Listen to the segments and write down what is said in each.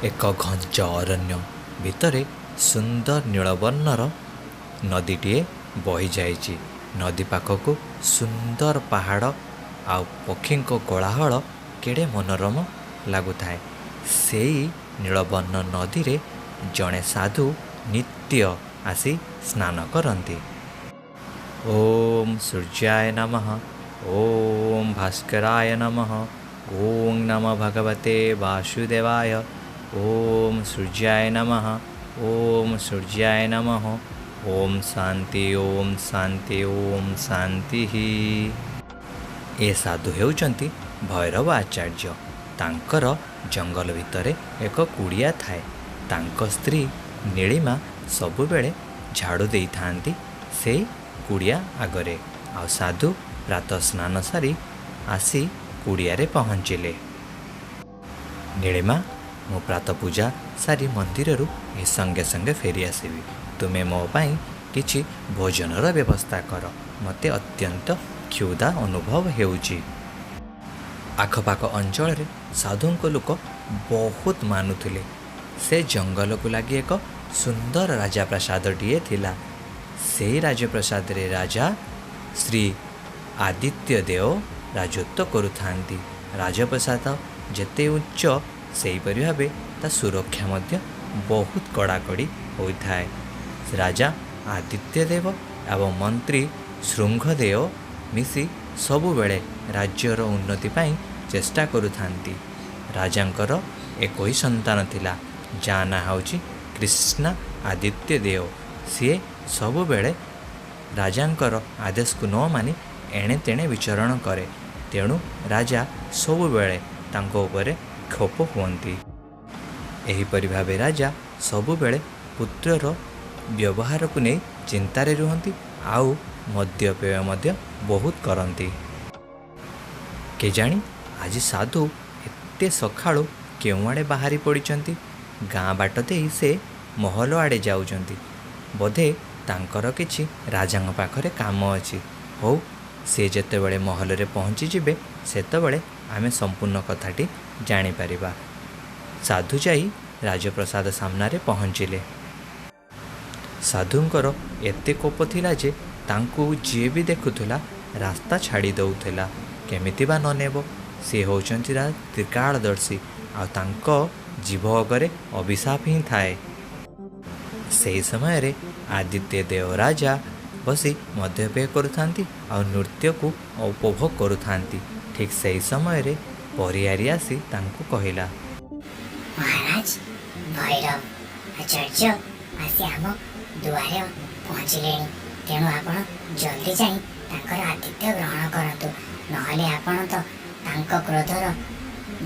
ଏକ ଘଞ୍ଚ ଅରଣ୍ୟ ଭିତରେ ସୁନ୍ଦର ନୀଳବର୍ଣ୍ଣର ନଦୀଟିଏ ବହିଯାଇଛି। ନଦୀ ପାଖକୁ ସୁନ୍ଦର ପାହାଡ଼ ଆଉ ପକ୍ଷୀଙ୍କ କୋଳାହଳ କେଡ଼େ ମନୋରମ ଲାଗୁଥାଏ। ସେଇ ନୀଳବର୍ଣ୍ଣ ନଦୀରେ ଜଣେ ସାଧୁ ନିତ୍ୟ ଆସି ସ୍ନାନ କରନ୍ତି। ଓମ୍ ସୂର୍ଯ୍ୟାୟ ନମଃ, ଓମ୍ ଭାସ୍କରାୟ ନମଃ, ଓಂ ନମ ଭଗବତେ ବାସୁଦେବାୟ, ଓମ୍ ସୂର୍ଯ୍ୟାୟ ନମଃ, ଓମ୍ ସୂର୍ଯ୍ୟାୟ ନମଃ, ଓମ୍ ଶାନ୍ତି, ଓମ୍ ଶାନ୍ତି, ଓମ୍ ଶାନ୍ତି। ଏ ସାଧୁ ହେଉଛନ୍ତି ଭୈରବ ଆଚାର୍ଯ୍ୟ। ତାଙ୍କର ଜଙ୍ଗଲ ଭିତରେ ଏକ କୁଡ଼ିଆ ଥାଏ। ତାଙ୍କ ସ୍ତ୍ରୀ ନୀଳିମା ସବୁବେଳେ ଝାଡ଼ୁ ଦେଇଥାନ୍ତି ସେଇ କୁଡ଼ିଆ ଆଗରେ। ଆଉ ସାଧୁ ପ୍ରାତଃ ସ୍ନାନ ସାରି ଆସି କୁଡ଼ିଆରେ ପହଞ୍ଚିଲେ। ନୀଳିମା, ମୁଁ ପ୍ରାତଃ ପୂଜା ସାରି ମନ୍ଦିରରୁ ଏ ସଙ୍ଗେ ସଙ୍ଗେ ଫେରି ଆସିବି। ତୁମେ ମୋ ପାଇଁ କିଛି ଭୋଜନର ବ୍ୟବସ୍ଥା କର। ମୋତେ ଅତ୍ୟନ୍ତ କ୍ଷୁଧା ଅନୁଭବ ହେଉଛି। ଆଖପାଖ ଅଞ୍ଚଳରେ ସାଧୁଙ୍କ ଲୋକ ବହୁତ ମାନୁଥିଲେ। ସେ ଜଙ୍ଗଲକୁ ଲାଗି ଏକ ସୁନ୍ଦର ରାଜପ୍ରାସାଦଟିଏ ଥିଲା। ସେହି ରାଜପ୍ରାସାଦରେ ରାଜା ଶ୍ରୀ ଆଦିତ୍ୟ ଦେଓ ରାଜତ୍ୱ କରୁଥାନ୍ତି। ରାଜପ୍ରାସାଦ ଯେତେ ଉଚ୍ଚ ସେହିପରି ଭାବେ ତା ସୁରକ୍ଷା ମଧ୍ୟ ବହୁତ କଡ଼ାକଡ଼ି ହୋଇଥାଏ। ରାଜା ଆଦିତ୍ୟ ଦେବ ଏବଂ ମନ୍ତ୍ରୀ ଶୃଙ୍ଗଦେଓ ମିଶି ସବୁବେଳେ ରାଜ୍ୟର ଉନ୍ନତି ପାଇଁ ଚେଷ୍ଟା କରୁଥାନ୍ତି। ରାଜାଙ୍କର ଏକୋଇ ସନ୍ତାନ ଥିଲା, ଯାହା ନାଁ ହେଉଛି କ୍ରିଷ୍ଣା ଆଦିତ୍ୟ ଦେଓ। ସିଏ ସବୁବେଳେ ରାଜାଙ୍କର ଆଦେଶକୁ ନ ମାନି ଏଣେ ତେଣେ ବିଚରଣ କରେ। ତେଣୁ ରାଜା ସବୁବେଳେ ତାଙ୍କ ଉପରେ କ୍ଷୋଭ ହୁଅନ୍ତି। ଏହିପରି ଭାବେ ରାଜା ସବୁବେଳେ ପୁତ୍ରର ବ୍ୟବହାରକୁ ନେଇ ଚିନ୍ତାରେ ରୁହନ୍ତି ଆଉ ମଦ୍ୟପେୟ ମଧ୍ୟ ବହୁତ କରନ୍ତି। କେଜାଣି ଆଜି ସାଧୁ ଏତେ ସକାଳୁ କେଉଁଆଡ଼େ ବାହାରି ପଡ଼ିଛନ୍ତି। ଗାଁ ବାଟ ଦେଇ ସେ ମହଲ ଆଡ଼େ ଯାଉଛନ୍ତି। ବୋଧେ ତାଙ୍କର କିଛି ରାଜାଙ୍କ ପାଖରେ କାମ ଅଛି। ହଉ, ସେ ଯେତେବେଳେ ମହଲରେ ପହଞ୍ଚିଯିବେ ସେତେବେଳେ ଆମେ ସମ୍ପୂର୍ଣ୍ଣ କଥାଟି ଜାଣିପାରିବା। ସାଧୁ ଯାଇ ରାଜପ୍ରାସାଦ ସାମ୍ନାରେ ପହଞ୍ଚିଲେ। ସାଧୁଙ୍କର ଏତେ କୋପ ଥିଲା ଯେ ତାଙ୍କୁ ଯିଏ ବି ଦେଖୁଥିଲା ରାସ୍ତା ଛାଡ଼ି ଦେଉଥିଲା। କେମିତି ବା ନ ନେବ? ସେ ହେଉଛନ୍ତି ତ୍ରିକାଳଦର୍ଶୀ ଆଉ ତାଙ୍କ ଜିଭ ଅଗରେ ଅଭିଶାପ ହିଁ ଥାଏ। ସେହି ସମୟରେ ଆଦିତ୍ୟ ଦେଓ ରାଜା ବସି ମଦ୍ୟପେୟ କରୁଥାନ୍ତି ଆଉ ନୃତ୍ୟକୁ ଉପଭୋଗ କରୁଥାନ୍ତି। ଠିକ୍ ସେହି ସମୟରେ ପରିହାରୀ ଆସି ତାଙ୍କୁ କହିଲା, ମହାରାଜ, ଭୈରବ ଆଚାର୍ଯ୍ୟ ଆସି ଆମ ଦୁଆରେ ପହଞ୍ଚିଲେଣି। ତେଣୁ ଆପଣ ଜଲ୍ଦି ଯାଇ ତାଙ୍କର ଆତିଥ୍ୟ ଗ୍ରହଣ କରନ୍ତୁ। ନହେଲେ ଆପଣ ତ ତାଙ୍କ କ୍ରୋଧର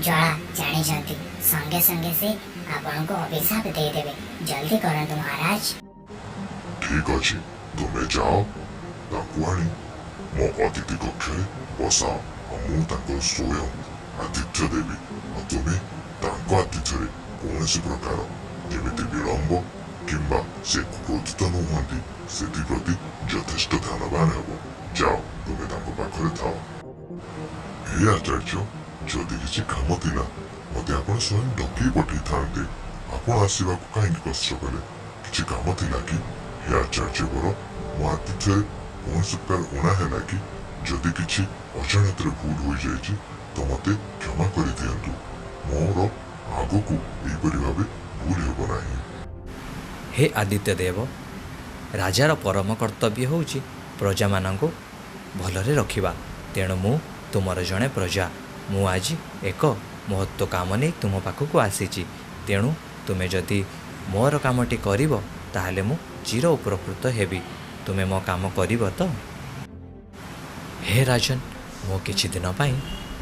ଜ୍ୱାଳା ଜାଣିଛନ୍ତି। ସଙ୍ଗେ ସଙ୍ଗେ ସେ ଆପଣଙ୍କୁ ଅଭିଶାପ ଦେଇଦେବେ। ଜଲ୍ଦି କରନ୍ତୁ ମହାରାଜ। ଠିକ୍ ଅଛି, ତୁମେ ଯାଅ, ତାଙ୍କୁ ଆଣି ମୋ ଅତିଥି କକ୍ଷରେ ବସାଅ ଆଉ ମୁଁ ତାଙ୍କର ସ୍ୱୟଂ ଆତିଥ୍ୟ ଦେବି। ଆଉ ତୁମେ ତାଙ୍କ ଆତିଥ୍ୟରେ କୌଣସି ପ୍ରକାର ଯେମିତି ବିଳମ୍ବ କିମ୍ବା ସେ କ୍ରୋଧିତ ନ ହୁଅନ୍ତି ସେଥିପ୍ରତି ଯଥେଷ୍ଟ ଧ୍ୟାନବାନ ହେବ। ଯାଅ, ତୁମେ ତାଙ୍କ ପାଖରେ ଥାଅ। ହେ ଆଚାର୍ଯ୍ୟ, ଯଦି କିଛି କାମ ଥିଲା ମୋତେ ଆପଣ ସ୍ୱୟଂ ଡକେଇ ପଠେଇଥାନ୍ତେ। ଆପଣ ଆସିବାକୁ କାହିଁକି କଷ୍ଟ କଲେ? କିଛି କାମ ଥିଲା କି? ହେ ଆଚାର୍ଯ୍ୟବର, ମୋ ଆତିଥ୍ୟରେ କୌଣସି ପ୍ରକାର ଊଣା ହେଲା କି? ଯଦି କିଛି ଅଜାଣତରେ ଭୁଲ ହୋଇଯାଇଛି ତ ମୋତେ କ୍ଷମା କରିଦିଅନ୍ତୁ। ମୋର ଆଗକୁ ଏହିପରି ଭାବେ ଭୁଲ ହେବ ନାହିଁ। ହେ ଆଦିତ୍ୟ ଦେବ, ରାଜାର ପରମ କର୍ତ୍ତବ୍ୟ ହେଉଛି ପ୍ରଜାମାନଙ୍କୁ ଭଲରେ ରଖିବା। ତେଣୁ ମୁଁ ତୁମର ଜଣେ ପ୍ରଜା। ମୁଁ ଆଜି ଏକ ମହତ୍ତ୍ୱ କାମ ନେଇ ତୁମ ପାଖକୁ ଆସିଛି। ତେଣୁ ତୁମେ ଯଦି ମୋର କାମଟି କରିବ ତାହେଲେ ମୁଁ ଚିର ଉପକୃତ ହେବି। ତୁମେ ମୋ କାମ କରିବ ତ? ହେ ରାଜନ, ମୁଁ କିଛି ଦିନ ପାଇଁ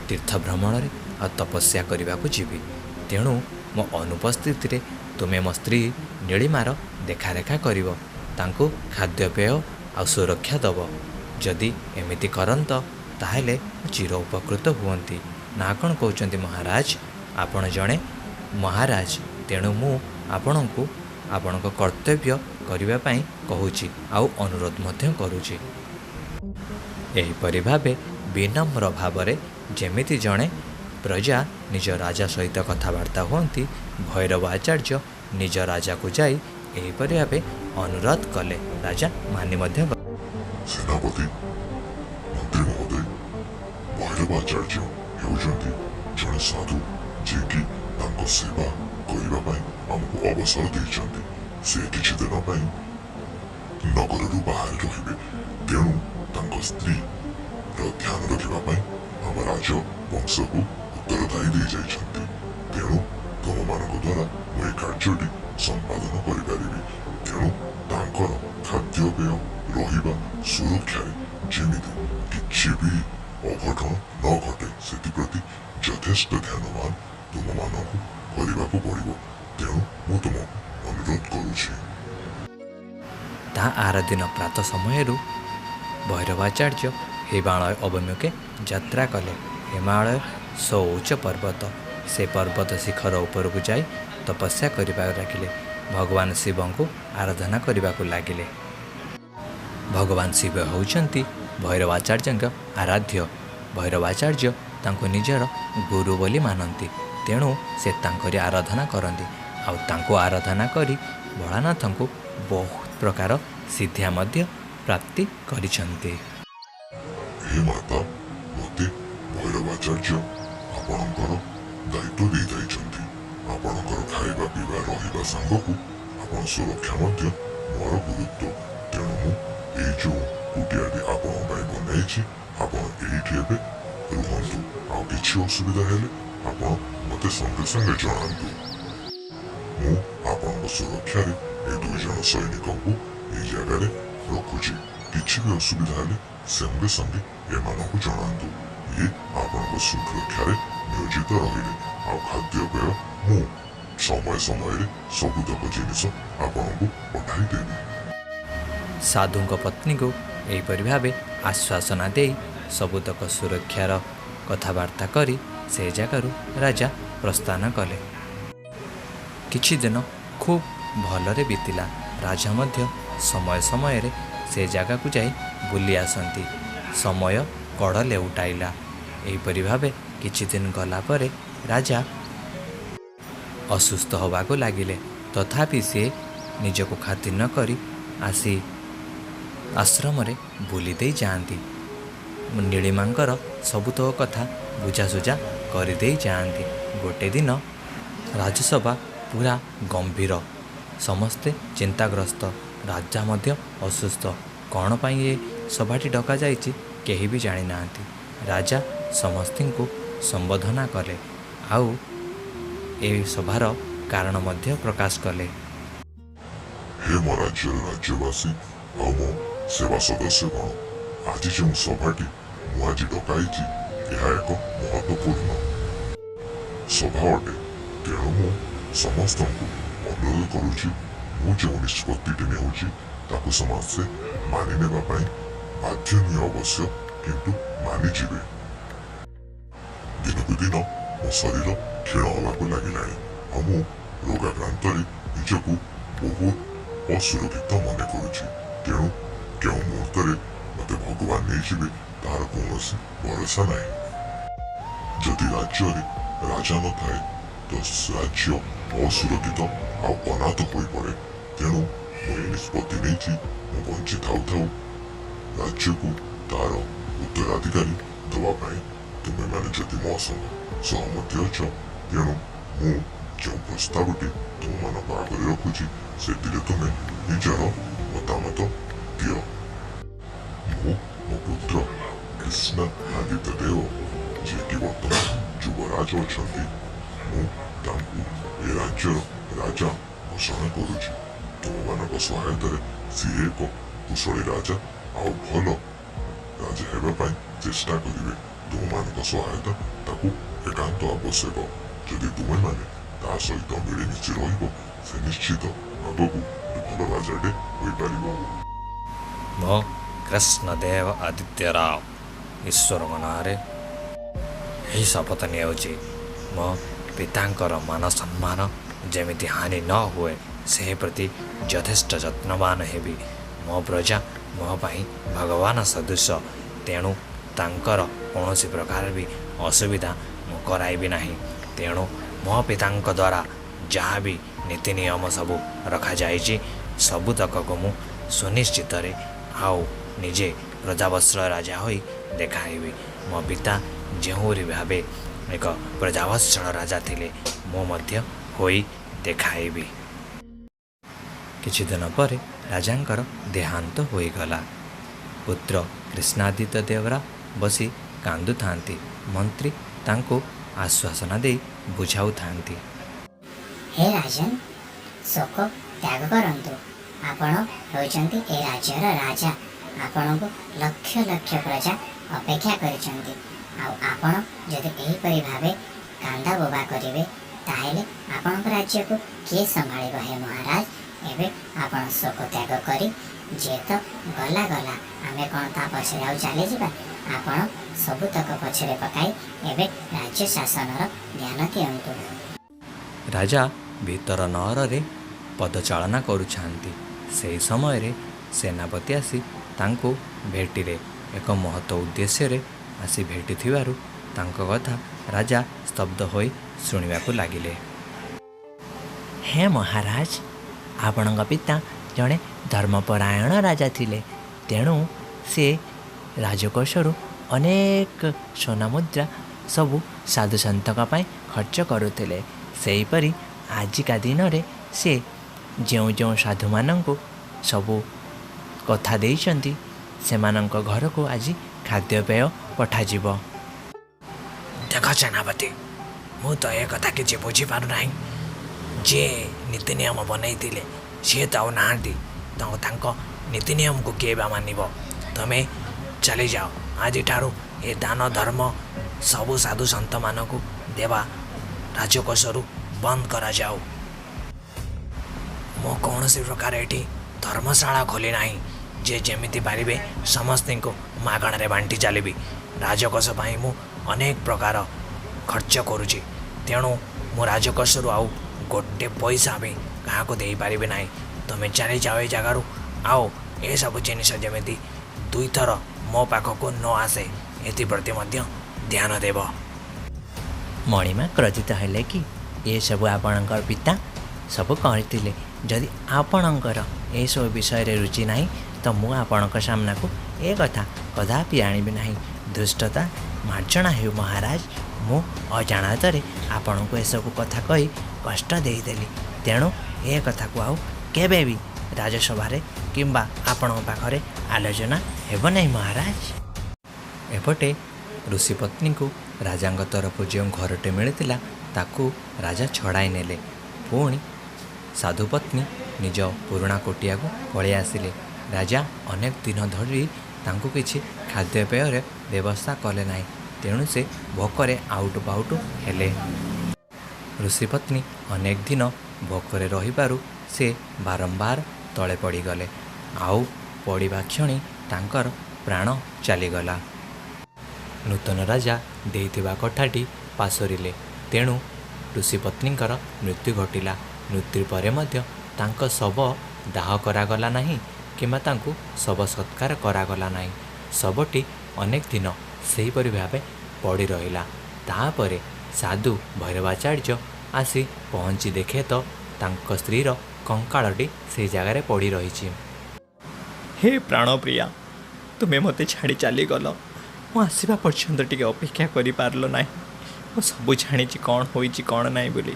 ତୀର୍ଥ ଭ୍ରମଣରେ ଆଉ ତପସ୍ୟା କରିବାକୁ ଯିବି। ତେଣୁ ମୋ ଅନୁପସ୍ଥିତିରେ ତୁମେ ମୋ ସ୍ତ୍ରୀ ନୀଳିମାର ଦେଖାରେଖା କରିବ। ତାଙ୍କୁ ଖାଦ୍ୟପେୟ ଆଉ ସୁରକ୍ଷା ଦେବ। ଯଦି ଏମିତି କରନ୍ତ ତାହେଲେ ଚିର ଉପକୃତ ହୁଅନ୍ତି। ନା କ'ଣ କହୁଛନ୍ତି ମହାରାଜ? ଆପଣ ଜଣେ ମହାରାଜ, ତେଣୁ ମୁଁ ଆପଣଙ୍କୁ ଆପଣଙ୍କ କର୍ତ୍ତବ୍ୟ କରିବା ପାଇଁ କହୁଛି ଆଉ ଅନୁରୋଧ ମଧ୍ୟ କରୁଛି। ଏହିପରି ଭାବେ ବିନମ୍ର ଭାବରେ ଯେମିତି ଜଣେ ପ୍ରଜା ନିଜ ରାଜା ସହିତ କଥାବାର୍ତ୍ତା ହୁଅନ୍ତି ଭୈରବ ଆଚାର୍ଯ୍ୟ ନିଜ ରାଜାକୁ ଯାଇ ଏହିପରି ଭାବେ ଅନୁରୋଧ କଲେ। ରାଜା ମାନି ମଧ୍ୟ ଗଲେ। ସେନାପତି ମନ୍ତ୍ରୀ ମହୋଦୟ, ଭୈରବାଚାର୍ଯ୍ୟ ହେଉଛନ୍ତି ଜଣେ ସାଧୁ ଯିଏକି ତାଙ୍କ ସେବା କରିବା ପାଇଁ ଆମକୁ ଅବସର ଦେଇଛନ୍ତି। ସେ କିଛି ଦିନ ପାଇଁ ନଗରରୁ ବାହାରେ ରହିବେ, ତେଣୁ ତାଙ୍କ ସ୍ତ୍ରୀର ଧ୍ୟାନ ରଖିବା ପାଇଁ ଆମ ରାଜ ବଂଶକୁ ଉତ୍ତରଦାୟୀ ଦେଇଯାଇଛନ୍ତି। ତେଣୁ ତୁମମାନଙ୍କ ଦ୍ୱାରା ମୁଁ ଏ କାର୍ଯ୍ୟଟି ସମ୍ପାଦନ କରିପାରିବି। ତେଣୁ ତାଙ୍କର ଖାଦ୍ୟପେୟ, ରହିବା, ସୁରକ୍ଷାରେ ଯେମିତି କିଛି ବି ଅଘଟଣ ନ ଘଟେ ସେଥିପ୍ରତି ଯଥେଷ୍ଟ ଧ୍ୟାନବାନ ତୁମମାନଙ୍କୁ କରିବାକୁ ପଡ଼ିବ। ତେଣୁ ମୁଁ ତୁମକୁ ଅନୁରୋଧ କରୁଛି। ତା ଆର ଦିନ ପ୍ରାତ ସମୟରୁ ଭୈରବାଚାର୍ଯ୍ୟ ହିମାଳୟ ଅଭିମୁଖେ ଯାତ୍ରା କଲେ। ହିମାଳୟ ସୌଉଚ୍ଚ ପର୍ବତ। ସେ ପର୍ବତ ଶିଖର ଉପରକୁ ଯାଇ ତପସ୍ୟା କରିବାକୁ ଲାଗିଲେ। ଭଗବାନ ଶିବଙ୍କୁ ଆରାଧନା କରିବାକୁ ଲାଗିଲେ। ଭଗବାନ ଶିବ ହେଉଛନ୍ତି ଭୈରବାଚାର୍ଯ୍ୟଙ୍କ ଆରାଧ୍ୟ। ଭୈରବାଚାର୍ଯ୍ୟ ତାଙ୍କୁ ନିଜର ଗୁରୁ ବୋଲି ମାନନ୍ତି। ତେଣୁ ସେ ତାଙ୍କରି ଆରାଧନା କରନ୍ତି। ଆଉ ତାଙ୍କୁ ଆରାଧନା କରି ଭୋଳାନାଥଙ୍କୁ ବହୁତ ପ୍ରକାର ସିଦ୍ଧିଆ ମଧ୍ୟ ପ୍ରାପ୍ତି କରିଛନ୍ତି। ହେ ମାତା, ମୋତେ ଭୈରବାଚାର୍ଯ୍ୟ ଆପଣଙ୍କର ଦାୟିତ୍ୱ ଦେଇଯାଇଛନ୍ତି। ଆପଣଙ୍କର ଖାଇବା ପିଇବା ରହିବା ସାଙ୍ଗକୁ ଆପଣ ସୁରକ୍ଷା ମଧ୍ୟ ମୋର ଗୁରୁତ୍ୱ। ତେଣୁ ମୁଁ ଏଇ ଯେଉଁ କୁଟିଆଟି ଆପଣଙ୍କ ପାଇଁ ବନେଇଛି, ଆପଣ ଏଇଠି ଏବେ ରୁହନ୍ତୁ। ଆଉ କିଛି ଅସୁବିଧା ହେଲେ ଆପଣ ମୋତେ ସଙ୍ଗେ ସଙ୍ଗେ ଜଣାନ୍ତୁ। ମୁଁ ଆପଣଙ୍କ ସୁରକ୍ଷାରେ ଏ 2 ଜଣ ସୈନିକଙ୍କୁ ଏଇ ଜାଗାରେ ରଖୁଛି। କିଛି ବି ଅସୁବିଧା ହେଲେ ସଙ୍ଗେ ସଙ୍ଗେ ଏମାନଙ୍କୁ ଜଣାନ୍ତୁ। ଇଏ ଆପଣଙ୍କ ସୁରକ୍ଷାରେ ନିୟୋଜିତ ରହିଲେ। ଆଉ ଖାଦ୍ୟପେୟ ମୁଁ ସମୟ ସମୟରେ ସବୁତକ ଜିନିଷ ଆପଣଙ୍କୁ ପଠାଇଦେବି। ସାଧୁଙ୍କ ପତ୍ନୀକୁ ଏହିପରି ଭାବେ ଆଶ୍ୱାସନା ଦେଇ ସବୁତକ ସୁରକ୍ଷାର କଥାବାର୍ତ୍ତା କରି ସେ ଜାଗାରୁ ରାଜା ପ୍ରସ୍ଥାନ କଲେ। କିଛି ଦିନ ଖୁବ୍ ଭଲରେ ବିତିଲା। ରାଜା ମଧ୍ୟ ସମୟ ସମୟରେ ସେ ଜାଗାକୁ ଯାଇ ବୁଲି ଆସନ୍ତି। ସମୟ କଡ଼ ଲେଉଟାଇଲା। ଏହିପରି ଭାବେ କିଛି ଦିନ ଗଲା ପରେ ରାଜା ଅସୁସ୍ଥ ହେବାକୁ ଲାଗିଲେ। ତଥାପି ସେ ନିଜକୁ ଖାତିର ନ କରି ଆସି ଆଶ୍ରମରେ ବୁଲି ଦେଇ ଯାଆନ୍ତି। ନୀଳିମାଙ୍କର ସବୁତକ କଥା ବୁଝାସୁଝା କରିଦେଇ ଯାଆନ୍ତି। ଗୋଟେ ଦିନ ରାଜସଭା ପୁରା ଗମ୍ଭୀର। ସମସ୍ତେ ଚିନ୍ତାଗ୍ରସ୍ତ। ରାଜା ମଧ୍ୟ ଅସୁସ୍ଥ। କ'ଣ ପାଇଁ ଏ ସଭାଟି ଡକାଯାଇଛି କେହି ବି ଜାଣିନାହାନ୍ତି। ରାଜା ସମସ୍ତଙ୍କୁ ସମ୍ବୋଧନା କଲେ ଆଉ ଏ ସଭାର କାରଣ ମଧ୍ୟ ପ୍ରକାଶ କଲେ। ହେ ମୋ ରାଜ୍ୟର ରାଜ୍ୟବାସୀ ଆଉ ମୋ ସେବା ସଦସ୍ୟଗଣ, ଆଜି ଯେଉଁ ସଭାଟି ମୁଁ ଆଜି ଡକାଇଛି, ଏହା ଏକ ମହତ୍ତ୍ୱପୂର୍ଣ୍ଣ ସଭା ଅଟେ। ତେଣୁ ମୁଁ ସମସ୍ତଙ୍କୁ ଅନୁରୋଧ କରୁଛି, ମୁଁ ଯେଉଁ ନିଷ୍ପତ୍ତିଟି ନେଉଛି ତାକୁ ସମସ୍ତେ ମାନି ନେବା ପାଇଁ ବାଧ୍ୟ ନୁହେଁ ଅବଶ୍ୟ, କିନ୍ତୁ ମାନିଯିବେ। ଦିନକୁ ଦିନ ମୋ ଶରୀର କ୍ଷୀଣ ହେବାକୁ ଲାଗିଲାଣି ଆଉ ମୁଁ ରୋଗାକ୍ରାନ୍ତରେ ନିଜକୁ ବହୁତ ଅସୁରକ୍ଷିତ ମନେ କରୁଛି। ତେଣୁ କେଉଁ ମୁହୂର୍ତ୍ତରେ ମୋତେ ଭଗବାନ ନେଇଯିବେ ତାହାର କୌଣସି ଭରସା ନାହିଁ। ଯଦି ରାଜ୍ୟରେ ରାଜା ନଥାଏ ତ ରାଜ୍ୟ ଅସୁରକ୍ଷିତ ଆଉ ଅନାଥ ହୋଇପଡ଼େ। ତେଣୁ ମୁଁ ଏ ନିଷ୍ପତ୍ତି ନେଇଛି, ମୁଁ ବଞ୍ଚି ଥାଉ ଥାଉ ରାଜ୍ୟକୁ ତାର ଉତ୍ତରାଧିକାରୀ ଦେବା ପାଇଁ ତୁମେମାନେ ଯଦି ମୋ ସହମତି ଅଛ, ତେଣୁ ମୁଁ ଯେଉଁ ପ୍ରସ୍ତାବଟି ତୁମମାନଙ୍କ ଆଗରେ ରଖୁଛି ସେଥିରେ ତୁମେ ନିଜର ମତାମତ ଦିଅ। ମୁଁ ମୋ ପୁତ୍ର କୃଷ୍ଣ ଆଦିତ୍ୟ ଦେବ, ଯିଏକି ବର୍ତ୍ତମାନ ଯୁବରାଜ ଅଛନ୍ତି, ମୁଁ ତାଙ୍କୁ ଏ ରାଜ୍ୟର ରାଜା ଘୋଷଣା କରୁଛି। ତୁମମାନଙ୍କ ସହାୟତାରେ ସିଏ ଏକ କୁଶଳୀ ରାଜା ଆଉ ଭଲ ରାଜା ହେବା ପାଇଁ ଚେଷ୍ଟା କରିବେ। ତୁମମାନଙ୍କ ସହାୟତା ତାକୁ ଏକାନ୍ତ ଆବଶ୍ୟକ। ଯଦି ତୁମେମାନେ ତା ସହିତ ମିଳିମିଶି ରହିବ, ସେ ନିଶ୍ଚିତ ଆଗକୁ ଭଲ ରାଜାଟେ ହୋଇପାରିବ। ମୋ କୃଷ୍ଣଦେବ ଆଦିତ୍ୟ ରାଓ ଈଶ୍ୱରଙ୍କ ନାଁରେ ଏହି ଶପଥ ନେଉଛି, ମୋ ପିତାଙ୍କର ମାନ ସମ୍ମାନ ଯେମିତି ହାନି ନ ହୁଏ ସେ ପ୍ରତି ଯଥେଷ୍ଟ ଯତ୍ନବାନ ହେବି। ମୋ ପ୍ରଜା ମୋ ପାଇଁ ଭଗବାନ ସଦୃଶ। ତେଣୁ ତାଙ୍କର କୌଣସି ପ୍ରକାର ବି ଅସୁବିଧା ମୁଁ କରାଇବି ନାହିଁ। ତେଣୁ ମୋ ପିତାଙ୍କ ଦ୍ୱାରା जहाँ भी नीति नियम सबू रखाଯାଇଛି ସବୁତକକୁ ମୁଁ ସୁନିଶ୍ଚିତରେ ଆଉ ନିଜେ ପ୍ରଜାବତ୍ସଳ ରାଜା ହୋଇ ଦେଖାଇବି। ମୋ ପିତା ଯେଉଁଭଳି ଭାବେ ଏକ ପ୍ରଜାବତ୍ସଳ ରାଜା ଥିଲେ ମୁଁ ମଧ୍ୟ ହୋଇ ଦେଖାଇବି। କିଛି ଦିନ ପରେ ରାଜାଙ୍କର ଦେହାନ୍ତ ହୋଇଗଲା। ପୁତ୍ର କୃଷ୍ଣାଦିତ୍ୟ ଦେବରା ବସି କାନ୍ଦୁଥାନ୍ତି। ମନ୍ତ୍ରୀ ତାଙ୍କୁ ଆଶ୍ୱାସନା ଦେଇ ବୁଝାଉଥାନ୍ତି। ହେ ରାଜନ, ଶୋକ ତ୍ୟାଗ କରନ୍ତୁ। ଆପଣ ହେଉଛନ୍ତି ଏ ରାଜ୍ୟର ରାଜା। ଆପଣଙ୍କୁ ଲକ୍ଷ ଲକ୍ଷ ପ୍ରଜା ଅପେକ୍ଷା କରିଛନ୍ତି। ଆଉ ଆପଣ ଯଦି ଏହିପରି ଭାବେ କାନ୍ଦା ବୋବା କରିବେ ତାହେଲେ ଆପଣଙ୍କ ରାଜ୍ୟକୁ କିଏ ସମ୍ଭାଳିବ? ହେ ମହାରାଜ, ଏବେ ଆପଣ ଶୋକ ତ୍ୟାଗ କରି ଯିଏ ତ ଗଲା ଗଲା, ଆମେ କ'ଣ ତା ପଛରେ ଆଉ ଚାଲିଯିବା? ଆପଣ ସବୁତକ ପଛରେ ପକାଇ ଏବେ ରାଜ୍ୟ ଶାସନର ଧ୍ୟାନ ଦିଅନ୍ତୁ। ରାଜା ଭିତର ନଅରରେ ପଦଚାଳନା କରୁଥାନ୍ତି। ସେହି ସମୟରେ ସେନାପତି ଆସି ତାଙ୍କୁ ଭେଟିଲେ। ଏକ ମହତ ଉଦ୍ଦେଶ୍ୟରେ ଆସି ଭେଟିଥିବାରୁ ତାଙ୍କ କଥା ରାଜା ସ୍ତବ୍ଧ ହୋଇ ଶୁଣିବାକୁ ଲାଗିଲେ। ହେ ମହାରାଜ, ଆପଣଙ୍କ ପିତା ଜଣେ ଧର୍ମପରାୟଣ ରାଜା ଥିଲେ। ତେଣୁ ସେ ରାଜକୋଷରୁ ଅନେକ ସୁନାମୁଦ୍ରା ସବୁ ସାଧୁସନ୍ଥଙ୍କ ପାଇଁ ଖର୍ଚ୍ଚ କରୁଥିଲେ। ସେହିପରି ଆଜିକା ଦିନରେ ସେ ଯେଉଁ ଯେଉଁ ସାଧୁମାନଙ୍କୁ ସବୁ କଥା ଦେଇଛନ୍ତି ସେମାନଙ୍କ ଘରକୁ ଆଜି ଖାଦ୍ୟପେୟ ପଠାଯିବ। ଦେଖ ସେନାପତି, ମୁଁ ତ ଏ କଥା କିଛି ବୁଝିପାରୁନାହିଁ। ଯିଏ ନୀତି ନିୟମ ବନେଇଥିଲେ ସିଏ ତ ଆଉ ନାହାନ୍ତି। ତାଙ୍କ ନୀତି ନିୟମକୁ କିଏ ବା ମାନିବ? ତମେ ଚାଲିଯାଅ। ଆଜିଠାରୁ ଏ ଦାନ ଧର୍ମ ସବୁ ସାଧୁ ସନ୍ଥମାନଙ୍କୁ ଦେବା ରାଜକୋଷରୁ ବନ୍ଦ କରାଯାଉ। ମୁଁ କୌଣସି ପ୍ରକାର ଏଠି ଧର୍ମଶାଳା ଖୋଲି ନାହିଁ ଯେ ଯେମିତି ପାରିବେ ସମସ୍ତଙ୍କୁ ମାଗଣାରେ ବାଣ୍ଟି ଚାଲିବି। ରାଜକୋଷ ପାଇଁ ମୁଁ ଅନେକ ପ୍ରକାର ଖର୍ଚ୍ଚ କରୁଛି। ତେଣୁ ମୁଁ ରାଜକୋଷରୁ ଆଉ ଗୋଟେ ପଇସା ବି କାହାକୁ ଦେଇପାରିବି ନାହିଁ। ତୁମେ ଚାଲିଯାଅ ଏ ଜାଗାରୁ। ଆଉ ଏସବୁ ଜିନିଷ ଯେମିତି ଦୁଇଥର ମୋ ପାଖକୁ ନ ଆସେ ଏଥିପ୍ରତି ମଧ୍ୟ ଧ୍ୟାନ ଦେବ। ମଣିମା କ୍ରୋଧିତ ହେଲେ କି ଏସବୁ ଆପଣଙ୍କର ପିତା ସବୁ କରିଥିଲେ। ଯଦି ଆପଣଙ୍କର ଏସବୁ ବିଷୟରେ ରୁଚି ନାହିଁ ତ ମୁଁ ଆପଣଙ୍କ ସାମ୍ନାକୁ ଏ କଥା କଦାପି ଆଣିବି ନାହିଁ। ଦୁଷ୍ଟତା ମାର୍ଜନା ହେଉ ମହାରାଜ। ମୁଁ ଅଜାଣତରେ ଆପଣଙ୍କୁ ଏସବୁ କଥା କହି କଷ୍ଟ ଦେଇଦେଲି। ତେଣୁ ଏ କଥାକୁ ଆଉ କେବେ ବି ରାଜସଭାରେ କିମ୍ବା ଆପଣଙ୍କ ପାଖରେ ଆଲୋଚନା ହେବ ନାହିଁ ମହାରାଜ। ଏପଟେ ଋଷିପତ୍ନୀଙ୍କୁ ରାଜାଙ୍କ ତରଫରୁ ଯେଉଁ ଘରଟେ ମିଳିଥିଲା ତାକୁ ରାଜା ଛଡ଼ାଇ ନେଲେ। ପୁଣି ସାଧୁପତ୍ନୀ ନିଜ ପୁରୁଣା କୋଟିଆକୁ ପଳାଇ ଆସିଲେ। ରାଜା ଅନେକ ଦିନ ଧରି ତାଙ୍କୁ କିଛି ଖାଦ୍ୟପେୟରେ ବ୍ୟବସ୍ଥା କଲେ ନାହିଁ। ତେଣୁ ସେ ଭୋକରେ ଆଉଟୁ ପାଉଟୁ ହେଲେ। ଋଷିପତ୍ନୀ ଅନେକ ଦିନ ଭୋକରେ ରହିବାରୁ ସେ ବାରମ୍ବାର ତଳେ ପଡ଼ିଗଲେ। ଆଉ ପଡ଼ିବା କ୍ଷଣି ତାଙ୍କର ପ୍ରାଣ ଚାଲିଗଲା। ନୂତନ ରାଜା ଦେଇଥିବା କଥାଟି ପାସୋରିଲେ। ତେଣୁ ଋଷିପତ୍ନୀଙ୍କର ମୃତ୍ୟୁ ଘଟିଲା। ମୃତ୍ୟୁ ପରେ ମଧ୍ୟ ତାଙ୍କ ଶବ ଦାହ କରାଗଲା ନାହିଁ କିମ୍ବା ତାଙ୍କୁ ଶବ ସତ୍କାର କରାଗଲା ନାହିଁ। ଶବଟି ଅନେକ ଦିନ ସେହିପରି ଭାବେ ପଡ଼ି ରହିଲା। ତାପରେ ସାଧୁ ଭୈରବାଚାର୍ଯ୍ୟ ଆସି ପହଞ୍ଚି ଦେଖେ ତ ତାଙ୍କ ସ୍ତ୍ରୀର କଙ୍କାଳଟି ସେହି ଜାଗାରେ ପଡ଼ି ରହିଛି। ହେ ପ୍ରାଣପ୍ରିୟା, ତୁମେ ମୋତେ ଛାଡ଼ି ଚାଲିଗଲ। ମୁଁ ଆସିବା ପର୍ଯ୍ୟନ୍ତ ଟିକେ ଅପେକ୍ଷା କରିପାରିଲ ନାହିଁ। ମୁଁ ସବୁ ଜାଣିଛି କ'ଣ ହୋଇଛି କ'ଣ ନାହିଁ ବୋଲି।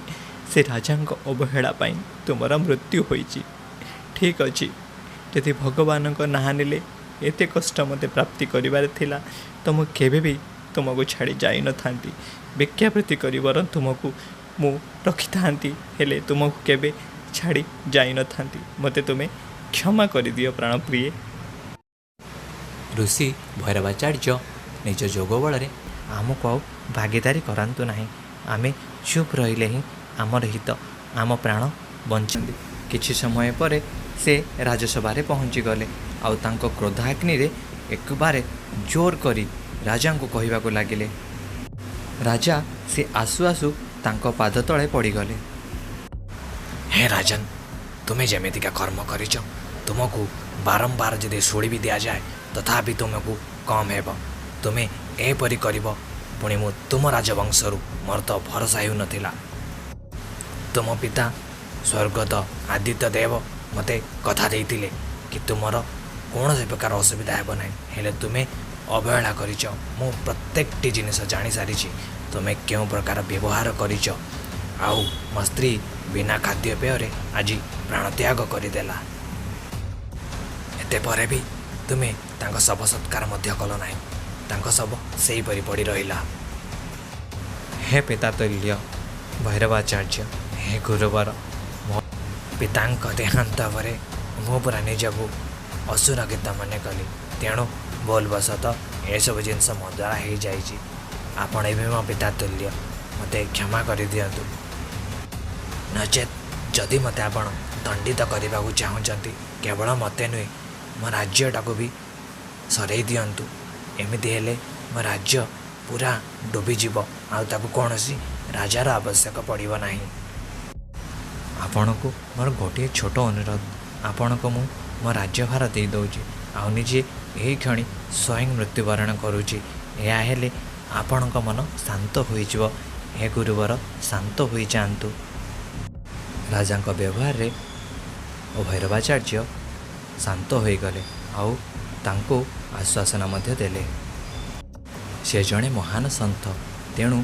ସେ ରାଜାଙ୍କ ଅବହେଳା ପାଇଁ ତୁମର ମୃତ୍ୟୁ ହୋଇଛି। ଠିକ୍ ଅଛି, ଯଦି ଭଗବାନଙ୍କ ନାଁ ନେଲେ ଏତେ କଷ୍ଟ ମୋତେ ପ୍ରାପ୍ତି କରିବାର ଥିଲା ତ ମୁଁ କେବେ ବି ତୁମକୁ ଛାଡ଼ି ଯାଇନଥାନ୍ତି। ଭିକ୍ଷାବୃତ୍ତି କରି ବରଂ ତୁମକୁ ମୁଁ ରଖିଥାନ୍ତି, ହେଲେ ତୁମକୁ କେବେ ଛାଡ଼ି ଯାଇନଥାନ୍ତି। ମୋତେ ତୁମେ କ୍ଷମା କରିଦିଅ ପ୍ରାଣପ୍ରିୟେ। ଋଷି ଭୈରବାଚାର୍ଯ୍ୟ ନିଜ ଯୋଗ ବଳରେ ଆମକୁ ଆଉ ଭାଗିଦାରୀ କରାନ୍ତୁ ନାହିଁ। ଆମେ ଚୁପ୍ ରହିଲେ ହିଁ ଆମର ହିତ, ଆମ ପ୍ରାଣ ବଞ୍ଚନ୍ତି। କିଛି ସମୟ ପରେ ସେ ରାଜସଭାରେ ପହଞ୍ଚିଗଲେ। ଆଉ ତାଙ୍କ କ୍ରୋଧାଗ୍ନିରେ ଏକବାରେ ଜୋର କରି ରାଜାଙ୍କୁ କହିବାକୁ ଲାଗିଲେ। ରାଜା ସେ ଆସୁ ଆସୁ ତାଙ୍କ ପାଦ ତଳେ ପଡ଼ିଗଲେ। ହେ ରାଜନ, ତୁମେ ଯେମିତିକା କର୍ମ କରିଛ ତୁମକୁ ବାରମ୍ବାର ଯଦି ଶୁଣି ବି ଦିଆଯାଏ ତଥାପି ତୁମକୁ କମ୍ ହେବ। ତୁମେ ଏପରି କରିବ, ପୁଣି ମୁଁ ତୁମ ରାଜବଂଶରୁ ମୋର ତ ଭରସା ହେଉନଥିଲା। ତୁମ ପିତା ସ୍ୱର୍ଗତ ଆଦିତ୍ୟ ଦେବ ମୋତେ କଥା ଦେଇଥିଲେ କି ତୁମର କୌଣସି ପ୍ରକାର ଅସୁବିଧା ହେବ ନାହିଁ, ହେଲେ ତୁମେ ଅବହେଳା କରିଛ। ମୁଁ ପ୍ରତ୍ୟେକଟି ଜିନିଷ ଜାଣିସାରିଛି ତୁମେ କେଉଁ ପ୍ରକାର ବ୍ୟବହାର କରିଛ। ଆଉ ମୋ ସ୍ତ୍ରୀ ବିନା ଖାଦ୍ୟପେୟରେ ଆଜି ପ୍ରାଣତ୍ୟାଗ କରିଦେଲା। ଏତେ ପରେ ବି ତୁମେ ତାଙ୍କ ଶବ ସତ୍କାର ମଧ୍ୟ କଲ ନାହିଁ, ତାଙ୍କ ଶବ ସେହିପରି ପଡ଼ି ରହିଲା। ହେ ପିତା ତୁଲ୍ୟ ଭୈରବାଚାର୍ଯ୍ୟ, ହେ ଗୁରୁବର, ମୋ ପିତାଙ୍କ ଦେହାନ୍ତ ପରେ ମୁଁ ପୁରା ନିଜକୁ ଅସୁର ଗୀତ ମନେ କଲି। ତେଣୁ ଭୁଲବଶତଃ ଏସବୁ ଜିନିଷ ମୋ ଦ୍ୱାରା ହେଇଯାଇଛି। ଆପଣ ଏବେ ମୋ ପିତା ତୁଲ୍ୟ, ମୋତେ କ୍ଷମା କରିଦିଅନ୍ତୁ। ନଚେତ୍ ଯଦି ମୋତେ ଆପଣ ଦଣ୍ଡିତ କରିବାକୁ ଚାହୁଁଛନ୍ତି, କେବଳ ମୋତେ ନୁହେଁ ମୋ ରାଜ୍ୟଟାକୁ ବି ସରେଇ ଦିଅନ୍ତୁ। ଏମିତି ହେଲେ ମୋ ରାଜ୍ୟ ପୁରା ଡୁବିଯିବ, ଆଉ ତାକୁ କୌଣସି ରାଜାର ଆବଶ୍ୟକ ପଡ଼ିବ ନାହିଁ। ଆପଣଙ୍କୁ ମୋର ଗୋଟିଏ ଛୋଟ ଅନୁରୋଧ, ଆପଣଙ୍କୁ ମୁଁ ମୋ ରାଜ୍ୟଭାର ଦେଇଦେଉଛି, ଆଉ ନିଜେ ଏହି କ୍ଷଣି ସ୍ୱୟଂ ମୃତ୍ୟୁବରଣ କରୁଛି। ଏହା ହେଲେ ଆପଣଙ୍କ ମନ ଶାନ୍ତ ହୋଇଯିବ। ହେ ଗୁରୁବର, ଶାନ୍ତ ହୋଇଯାଆନ୍ତୁ। ରାଜାଙ୍କ ବ୍ୟବହାରରେ ଓ ଭୈରବାଚାର୍ଯ୍ୟ ଶାନ୍ତ ହୋଇଗଲେ ଆଉ ତାଙ୍କୁ ଆଶ୍ୱାସନା ମଧ୍ୟ ଦେଲେ। ସେ ଜଣେ ମହାନ ସନ୍ଥ, ତେଣୁ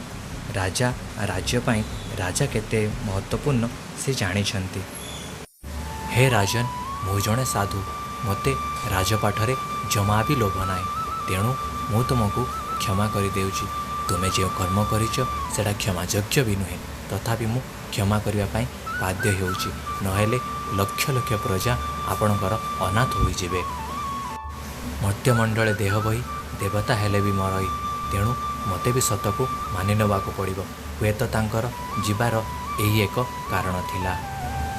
ରାଜା ରାଜ୍ୟ ପାଇଁ ରାଜା କେତେ ମହତ୍ତ୍ୱପୂର୍ଣ୍ଣ ସେ ଜାଣିଛନ୍ତି। ହେ ରାଜନ୍, ମୁଁ ଜଣେ ସାଧୁ, ମୋତେ ରାଜପାଠରେ ଜମା ବି ଲୋଭ ନାହିଁ, ତେଣୁ ମୁଁ ତୁମକୁ କ୍ଷମା କରିଦେଉଛି। ତୁମେ ଯେଉଁ କର୍ମ କରିଛ ସେଇଟା କ୍ଷମାଯୋଗ୍ୟ ବି ନୁହେଁ, ତଥାପି ମୁଁ କ୍ଷମା କରିବା ପାଇଁ ବାଧ୍ୟ ହେଉଛି, ନହେଲେ ଲକ୍ଷ ଲକ୍ଷ ପ୍ରଜା ଆପଣଙ୍କର ଅନାଥ ହୋଇଯିବେ। ମର୍ତ୍ତ୍ୟମଣ୍ଡଳେ ଦେହ ବହି ଦେବତା ହେଲେ ବି ମରଇ, ତେଣୁ ମୋତେ ବି ସତକୁ ମାନି ନେବାକୁ ପଡ଼ିବ। ହୁଏତ ତାଙ୍କର ଯିବାର ଏହି ଏକ କାରଣ ଥିଲା।